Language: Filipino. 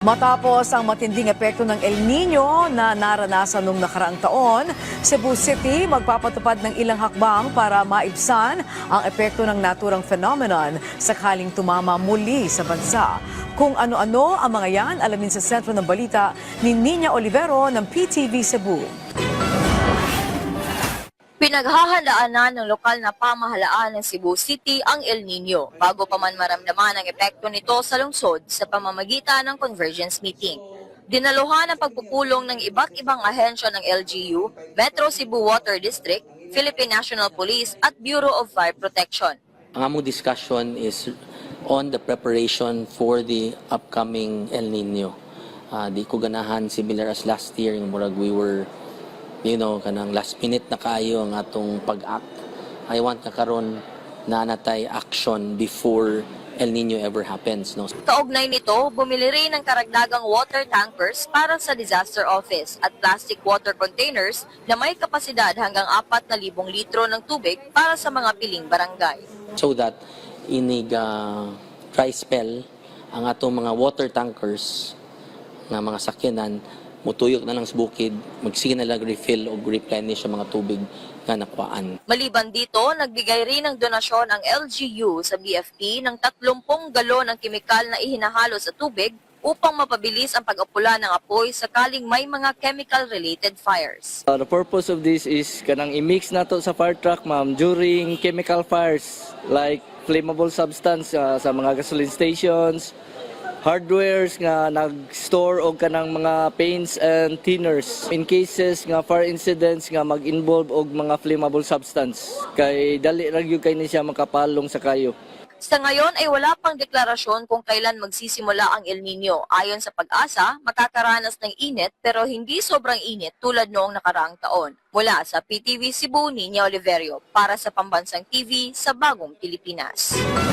Matapos ang matinding epekto ng El Nino na naranasan noong nakaraang taon, Cebu City magpapatupad ng ilang hakbang para maibsan ang epekto ng naturang phenomenon sakaling tumama muli sa bansa. Kung ano-ano ang mga yan, alamin sa sentro ng balita ni Nina Olivero ng PTV Cebu. Pinaghahandaan na ng lokal na pamahalaan ng Cebu City ang El Nino bago pa man maramdaman ang epekto nito sa lungsod sa pamamagitan ng convergence meeting. Dinaluhan ang pagpupulong ng iba't ibang ahensya ng LGU, Metro Cebu Water District, Philippine National Police at Bureau of Fire Protection. Ang among discussion is on the preparation for the upcoming El Nino. Di ko ganahan similar as last year, yung murag we were kanang last minute na kayo ang atong pag-act. I want na karon na natay action before El Nino ever happens. No? Kaugnay nito, bumili rin ng karagdagang water tankers para sa disaster office at plastic water containers na may kapasidad hanggang 4,000 litro ng tubig para sa mga piling barangay. So that inig dry spell ang atong mga water tankers na mga sakyanan mutuyok na lang sa bukid, magsige na lang refill o replenish sa mga tubig na nakuhaan. Maliban dito, nagbigay rin ng donasyon ang LGU sa BFP ng 30 galon ng kemikal na ihinahalo sa tubig upang mapabilis ang pag-apula ng apoy sakaling may mga chemical-related fires. The purpose of this is kanang i-mix nato sa fire truck, ma'am, during chemical fires like flammable substance sa mga gasoline stations, hardwares nga nag-store og kanang mga paints and thinners in cases nga fire incidents nga mag-involve og mga flammable substance kay dali ra gyud kay ni siya makapalong sa kayo. Sa ngayon ay wala pang deklarasyon kung kailan magsisimula ang El Nino. Ayon sa Pag-asa, makakaranas ng init pero hindi sobrang init tulad noong nakaraang taon. Mula sa PTV Cebu, Nina Oliverio para sa Pambansang TV sa Bagong Pilipinas.